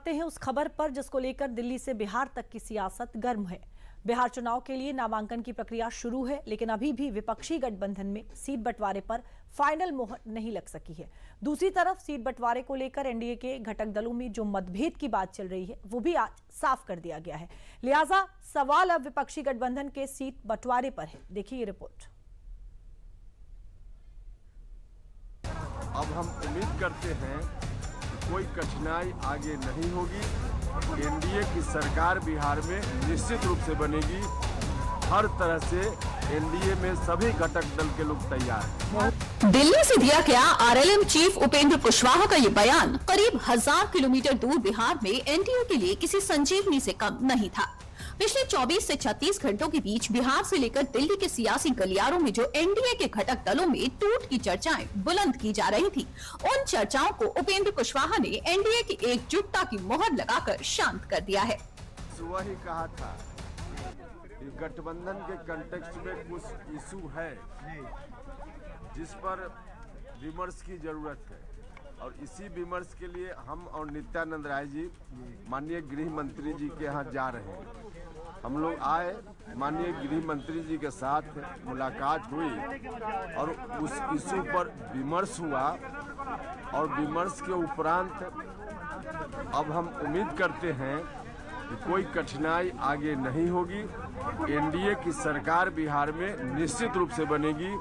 आते हैं उस खबर पर जिसको लेकर दिल्ली से बिहार तक की सियासत गर्म है। बिहार चुनाव के लिए नामांकन की प्रक्रिया शुरू है, लेकिन अभी भी विपक्षी गठबंधन में सीट बंटवारे पर फाइनल मोहर नहीं लग सकी है। दूसरी तरफ सीट बंटवारे को लेकर एनडीए के घटक दलों में जो मतभेद की बात चल रही है वो भी आज साफ कर दिया गया है। लिहाजा सवाल अब विपक्षी गठबंधन के सीट बंटवारे पर है। देखिए ये रिपोर्ट। अब हम उम्मीद करते हैं कोई कठिनाई आगे नहीं होगी। एनडीए की सरकार बिहार में निश्चित रूप से बनेगी। हर तरह से एनडीए में सभी घटक दल के लोग तैयार हैं। दिल्ली से दिया गया आरएलएम चीफ उपेंद्र कुशवाहा का ये बयान करीब 1000 किलोमीटर दूर बिहार में एनडीए के लिए किसी संजीवनी से कम नहीं था। पिछले 24 से 36 घंटों के बीच बिहार से लेकर दिल्ली के सियासी गलियारों में जो एनडीए के घटक दलों में टूट की चर्चाएं बुलंद की जा रही थी, उन चर्चाओं को उपेंद्र कुशवाहा ने एनडीए की एकजुटता की मोहर लगाकर शांत कर दिया है। सुबह ही कहा था कि गठबंधन के कंटेक्स्ट में कुछ इशू है जिस पर विमर्श की जरूरत है, और इसी विमर्श के लिए हम और नित्यानंद राय जी माननीय गृह मंत्री जी के यहाँ जा रहे हैं। हम लोग आए, माननीय गृह मंत्री जी के साथ मुलाकात हुई और उस इशू पर विमर्श हुआ, और विमर्श के उपरांत अब हम उम्मीद करते हैं कि कोई कठिनाई आगे नहीं होगी। एनडीए की सरकार बिहार में निश्चित रूप से बनेगी।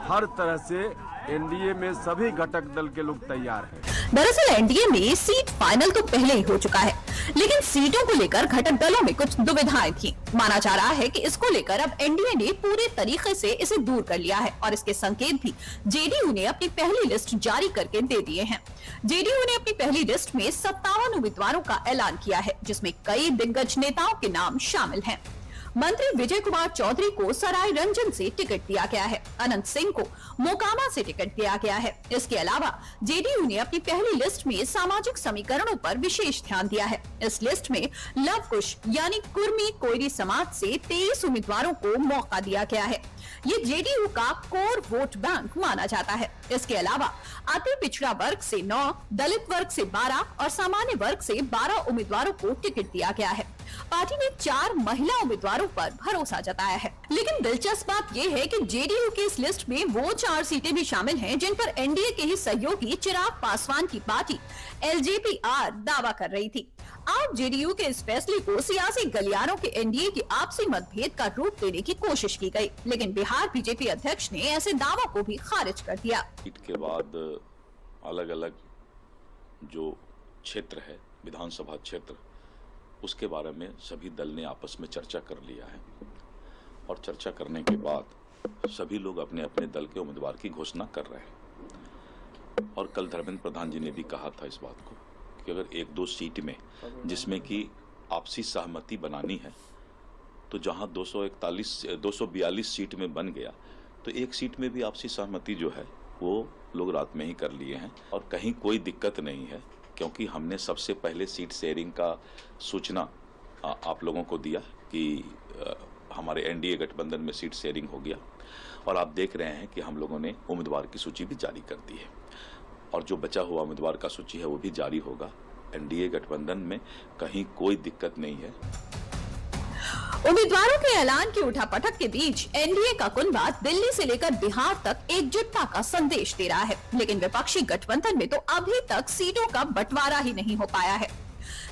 हर तरह से एनडीए में सभी घटक दल के लोग तैयार हैं। दरअसल एनडीए में सीट फाइनल तो पहले ही हो चुका है, लेकिन सीटों को लेकर घटक दलों में कुछ दुविधाएं थी। माना जा रहा है कि इसको लेकर अब एनडीए ने पूरे तरीके से इसे दूर कर लिया है और इसके संकेत भी जेडीयू ने अपनी पहली लिस्ट जारी करके दे दिए हैं। जेडीयू ने अपनी पहली लिस्ट में 57 उम्मीदवारों का ऐलान किया है, जिसमें कई दिग्गज नेताओं के नाम शामिल हैं। मंत्री विजय कुमार चौधरी को सराय रंजन से टिकट दिया गया है। अनंत सिंह को मोकामा से टिकट दिया गया है। इसके अलावा जेडीयू ने अपनी पहली लिस्ट में सामाजिक समीकरणों पर विशेष ध्यान दिया है। इस लिस्ट में लव कुश यानी कुर्मी कोयरी समाज से 23 उम्मीदवारों को मौका दिया गया है। ये जेडीयू का कोर वोट बैंक माना जाता है। इसके अलावा अति पिछड़ा वर्ग से 9, दलित वर्ग से 12 और सामान्य वर्ग से 12 उम्मीदवारों को टिकट दिया गया है। पार्टी ने 4 महिला उम्मीदवारों पर भरोसा जताया है। लेकिन दिलचस्प बात यह है कि जेडीयू की इस लिस्ट में वो 4 सीटें भी शामिल हैं जिन पर एनडीए के ही सहयोगी चिराग पासवान की पार्टी एलजेपीआर दावा कर रही थी। आज जेडीयू के इस फैसले को सियासी गलियारों के एनडीए की आपसी मतभेद का रूप देने की कोशिश की गई, लेकिन बिहार बीजेपी अध्यक्ष ने ऐसे दावों को भी खारिज कर दिया। सीट के बाद अलग अलग जो क्षेत्र है, विधानसभा क्षेत्र, उसके बारे में सभी दल ने आपस में चर्चा कर लिया है, और चर्चा करने के बाद सभी लोग अपने अपने दल के उम्मीदवार की घोषणा कर रहे हैं। और कल धर्मेंद्र प्रधान जी ने भी कहा था इस बात को कि अगर 1-2 सीट में जिसमें कि आपसी सहमति बनानी है, तो जहां 242 सीट में बन गया, तो एक सीट में भी आपसी सहमति जो है वो लोग रात में ही कर लिए हैं, और कहीं कोई दिक्कत नहीं है, क्योंकि हमने सबसे पहले सीट शेयरिंग का सूचना आप लोगों को दिया कि हमारे एनडीए गठबंधन में सीट शेयरिंग हो गया, और आप देख रहे हैं कि हम लोगों ने उम्मीदवार की सूची भी जारी कर दी है, और जो बचा हुआ उम्मीदवार का सूची है वो भी जारी होगा। एनडीए गठबंधन में कहीं कोई दिक्कत नहीं है। उम्मीदवारों के ऐलान की उठापटक के बीच एनडीए का कुनबा दिल्ली से लेकर बिहार तक एकजुटता का संदेश दे रहा है, लेकिन विपक्षी गठबंधन में तो अभी तक सीटों का बंटवारा ही नहीं हो पाया है।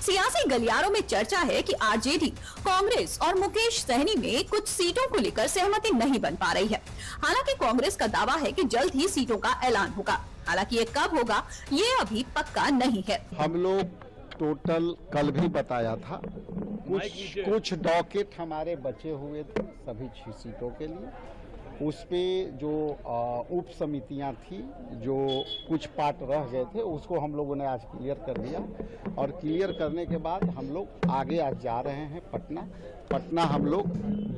सियासी गलियारों में चर्चा है कि आरजेडी, कांग्रेस और मुकेश सहनी में कुछ सीटों को लेकर सहमति नहीं बन पा रही है। हालांकि कांग्रेस का दावा है कि जल्द ही सीटों का ऐलान होगा, हालांकि ये कब होगा ये अभी पक्का नहीं है। हम लोग टोटल कल भी बताया था, कुछ डॉकेट हमारे बचे हुए थे सभी 6 सीटों के लिए। उस पे जो उप समितियां थी, जो कुछ पार्ट रह गए थे, उसको हम लोगों ने आज क्लियर कर दिया, और क्लियर करने के बाद हम लोग आगे आज जा रहे हैं पटना हम लोग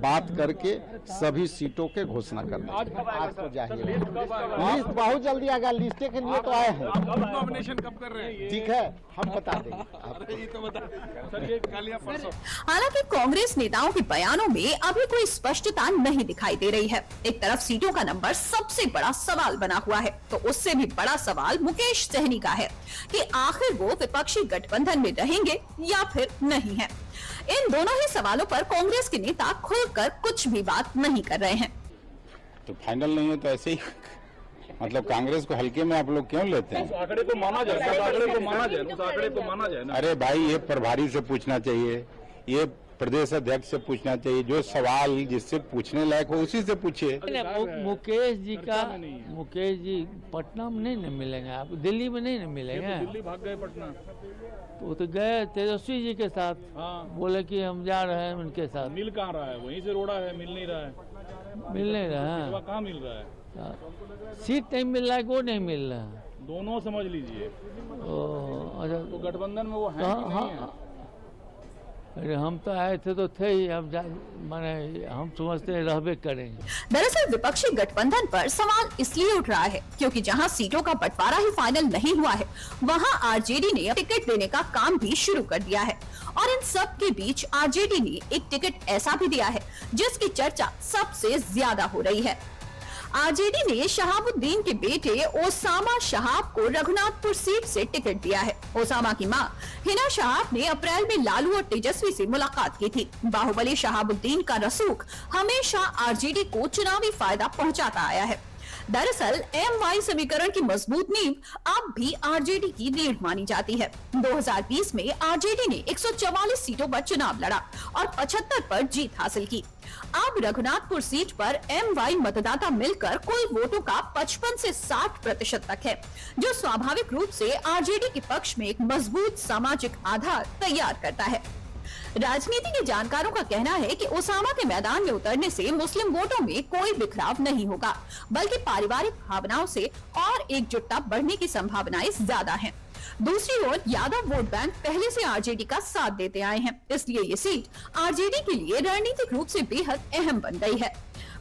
बात करके सभी सीटों के घोषणा करना। आज तो जाहिर है लिस्ट बहुत जल्दी आएगा। लिस्टे के लिए तो आए हैं। नॉमिनेशन कब कर रहे हैं? ठीक है, हम बता देंगे आपको। हालांकि कांग्रेस नेताओं के बयानों में अभी कोई स्पष्टता नहीं दिखाई दे रही है। एक तरफ सीटों का नंबर सबसे बड़ा सवाल बना हुआ है, तो उससे भी बड़ा सवाल मुकेश सहनी का है कि आखिर वो विपक्षी गठबंधन में रहेंगे या फिर नहीं है। इन दोनों ही सवालों पर कांग्रेस के नेता खुलकर कुछ भी बात नहीं कर रहे हैं। तो फाइनल नहीं है तो ऐसे ही मतलब कांग्रेस को हल्के में आप लोग क्यों लेते हैं? उस आंकड़े को माना जाए, उस आंकड़े को माना जाए, उस आंकड़े को माना जाए ना। अरे भाई, ये प्रभारी से पूछना चाहिए, ये प्रदेश अध्यक्ष से पूछना चाहिए। जो सवाल जिससे पूछने लायक हो उसी से पूछिए। मुकेश जी पटना में नहीं न मिलेंगे, आप दिल्ली में नहीं न मिलेंगे। दिल्ली भाग गए पटना, तो वो तो गए तेजस्वी जी के साथ। हाँ, बोले कि हम जा रहे हैं उनके साथ। मिल कहाँ रहा है? वहीं से रोड़ा है, मिल नहीं रहा है। मिल नहीं रहा है, कहाँ मिल रहा है? सीट नहीं मिल रहा है, वो नहीं मिल रहा है, दोनों समझ लीजिए। अच्छा, तो गठबंधन में वो है कि नहीं है? अरे हम तो आए थे तो थे ही, अब माने हम समझते रहबे करेंगे। दरअसल विपक्षी गठबंधन पर सवाल इसलिए उठ रहा है क्योंकि जहां सीटों का बंटवारा ही फाइनल नहीं हुआ है, वहां आरजेडी ने टिकट देने का काम भी शुरू कर दिया है। और इन सब के बीच आरजेडी ने एक टिकट ऐसा भी दिया है जिसकी चर्चा सबसे ज्यादा हो रही है। आरजेडी ने शहाबुद्दीन के बेटे ओसामा शहाब को रघुनाथपुर सीट से टिकट दिया है। ओसामा की मां हिना शहाब ने अप्रैल में लालू और तेजस्वी से मुलाकात की थी। बाहुबली शहाबुद्दीन का रसूख हमेशा आरजेडी को चुनावी फायदा पहुंचाता आया है। दरअसल MY समीकरण की मजबूत नींव अब भी आरजेडी की रीढ़ मानी जाती है। 2020 में आरजेडी ने 144 सीटों पर चुनाव लड़ा और 75 पर जीत हासिल की। अब रघुनाथपुर सीट पर MY मतदाता मिलकर कुल वोटों का 55 से 60% तक है, जो स्वाभाविक रूप से आरजेडी के पक्ष में एक मजबूत सामाजिक आधार तैयार करता है। राजनीति के जानकारों का कहना है कि ओसामा के मैदान में उतरने से मुस्लिम वोटों में कोई बिखराव नहीं होगा, बल्कि पारिवारिक भावनाओं से और एकजुटता बढ़ने की संभावनाएं ज्यादा हैं। दूसरी ओर यादव वोट बैंक पहले से आरजेडी का साथ देते आए हैं, इसलिए ये सीट आरजेडी के लिए रणनीतिक रूप से बेहद अहम बन गई है।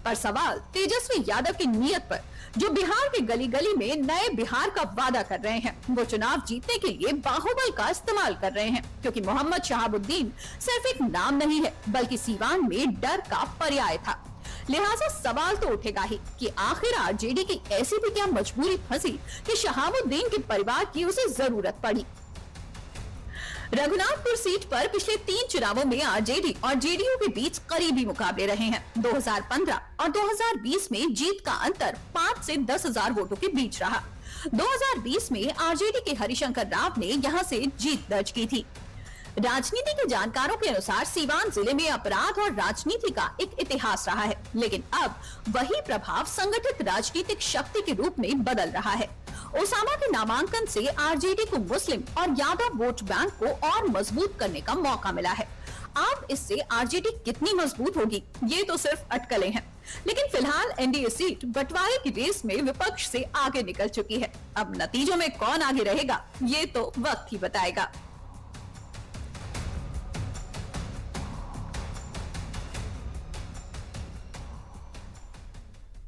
पर सवाल तेजस्वी यादव की नीयत पर, जो बिहार के गली गली में नए बिहार का वादा कर रहे हैं। वो चुनाव जीतने के लिए बाहुबल का इस्तेमाल कर रहे हैं, क्योंकि मोहम्मद शहाबुद्दीन सिर्फ एक नाम नहीं है, बल्कि सीवान में डर का पर्याय था। लिहाजा सवाल तो उठेगा ही कि आखिर आरजेडी की ऐसी भी क्या मजबूरी फंसी कि शहाबुद्दीन के परिवार की उसे जरूरत पड़ी। रघुनाथपुर सीट पर पिछले 3 चुनावों में आरजेडी और जेडीयू के बीच करीबी मुकाबले रहे हैं। 2015 और 2020 में जीत का अंतर 5 से 10,000 वोटों के बीच रहा। 2020 में आरजेडी के हरिशंकर राव ने यहां से जीत दर्ज की थी। राजनीति के जानकारों के अनुसार सीवान जिले में अपराध और राजनीति का एक इतिहास रहा है, लेकिन अब वही प्रभाव संगठित राजनीतिक शक्ति के रूप में बदल रहा है। ओसामा के नामांकन से आरजेडी को मुस्लिम और यादव वोट बैंक को और मजबूत करने का मौका मिला है। अब इससे आरजेडी कितनी मजबूत होगी, ये तो सिर्फ अटकलें हैं। लेकिन फिलहाल एनडीए सीट बंटवारे की रेस में विपक्ष से आगे निकल चुकी है। अब नतीजों में कौन आगे रहेगा, ये तो वक्त ही बताएगा।